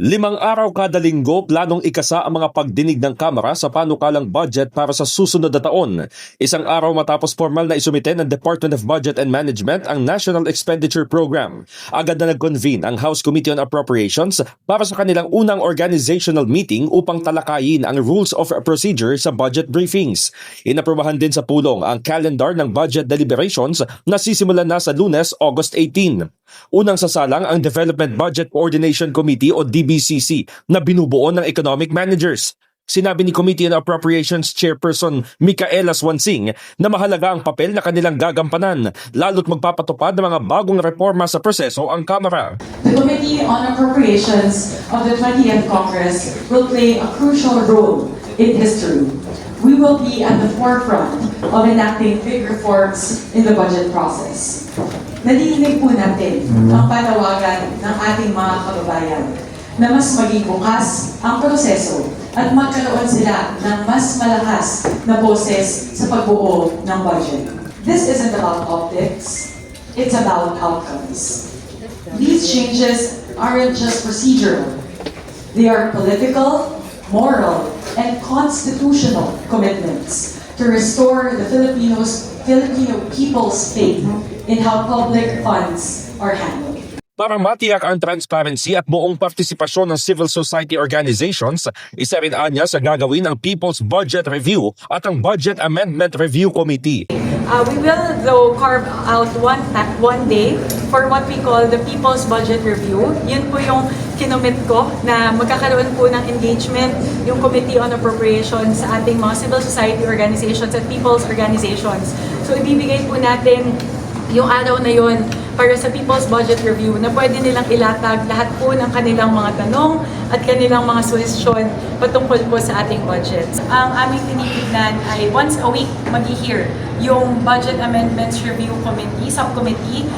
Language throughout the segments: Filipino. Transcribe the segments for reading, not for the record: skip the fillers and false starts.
5 araw kada linggo planong ikasa ang mga pagdinig ng Kamara sa panukalang budget para sa susunod na taon. 1 araw matapos formal na isumite ng Department of Budget and Management ang National Expenditure Program. Agad na nag-convene ang House Committee on Appropriations para sa kanilang unang organizational meeting upang talakayin ang rules of procedure sa budget briefings. Inaprubahan din sa pulong ang calendar ng budget deliberations na sisimulan na sa Lunes, August 18. Unang sasalang ang Development Budget Coordination Committee o DBCC na binubuo ng economic managers. Sinabi ni Committee on Appropriations Chairperson Micaela Swansing na mahalaga ang papel na kanilang gagampanan, lalo't magpapatupad ng mga bagong reforma sa proseso ang Kamara. The Committee on Appropriations of the 20th Congress will play a crucial role in history. We will be at the forefront of enacting big reforms in the budget process. Nadidinig po natin ang panawagan ng ating mga kababayan na mas maging bukas ang proseso at magkaroon sila ng mas malakas na boses sa pagbuo ng budget. This isn't about optics, it's about outcomes. These changes aren't just procedural, they are political, moral, and constitutional commitments to restore the Filipino people's faith in how public funds are handled. Para matiyak ang transparency at buong partisipasyon ng civil society organizations, isa rin anya sa gagawin ang People's Budget Review at ang Budget Amendment Review Committee. We will though carve out one day for what we call the People's Budget Review. Yun po yung kinomit ko na magkakaroon po ng engagement yung Committee on Appropriations sa ating mga civil society organizations at people's organizations. So ibibigay po natin yung araw na yun para sa People's Budget Review na pwede nilang ilatag lahat po ng kanilang mga tanong at kanilang mga suhestyon patungkol po sa ating budget. Ang aming tinitignan ay once a week mag-hear yung Budget Amendments Review Committee, Subcommittee,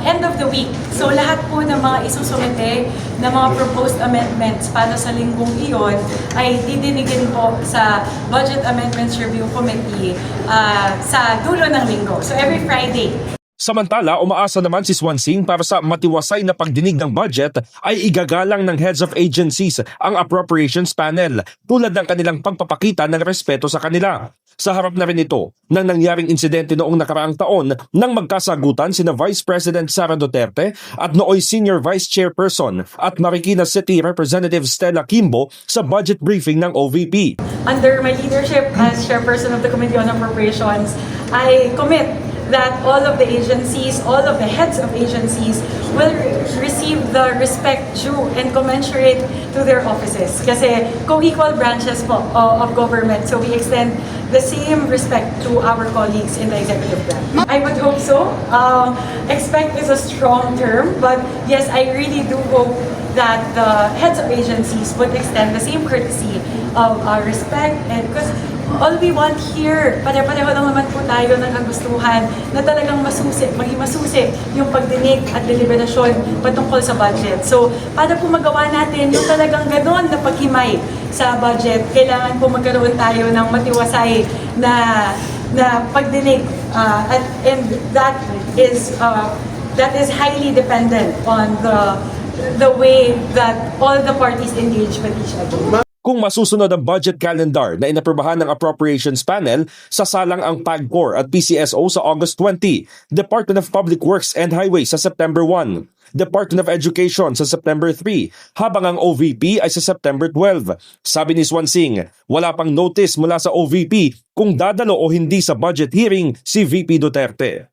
end of the week. So lahat po ng mga isusumite na mga proposed amendments para sa linggong iyon ay didinigin po sa Budget Amendments Review Committee sa dulo ng linggo. So every Friday. Samantala, umaasa naman si Swansing para sa matiwasay na pagdinig ng budget ay igagalang ng heads of agencies ang appropriations panel tulad ng kanilang pagpapakita ng respeto sa kanila. Sa harap na rin ito ng nangyaring insidente noong nakaraang taon nang magkasagutan sina Vice President Sara Duterte at nooy Senior Vice Chairperson at Marikina City Representative Stella Kimbo sa budget briefing ng OVP. Under my leadership as Chairperson of the Committee on Appropriations, I commit that all of the agencies, all of the heads of agencies will receive the respect due and commensurate to their offices. Kasi co-equal branches po of government, so we extend the same respect to our colleagues in the executive branch. I would hope so. Expect is a strong term, but yes, I really do hope that the heads of agencies would extend the same courtesy of respect, and because all we want here, pare-pareho lang naman po tayo ng kagustuhan na talagang maging masusi yung pagdinig at deliberasyon patungkol sa budget. So, para po magawa natin yung talagang ganon na paghimay sa budget, kailangan po magkaroon tayo ng matiwasay na pagdinig and that is highly dependent on the way that all the parties engage with each other. Kung masusunod ang budget calendar na inaprubahan ng Appropriations Panel, sasalang ang PAGCOR at PCSO sa August 20, Department of Public Works and Highways sa September 1, Department of Education sa September 3, habang ang OVP ay sa September 12. Sabi ni Swansing, wala pang notice mula sa OVP kung dadalo o hindi sa budget hearing si VP Duterte.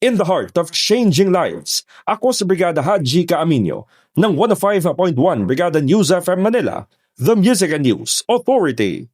In the heart of changing lives, ako si Brigada Haji Caaminio ng 105.1 Brigada News FM Manila, the Music and News Authority.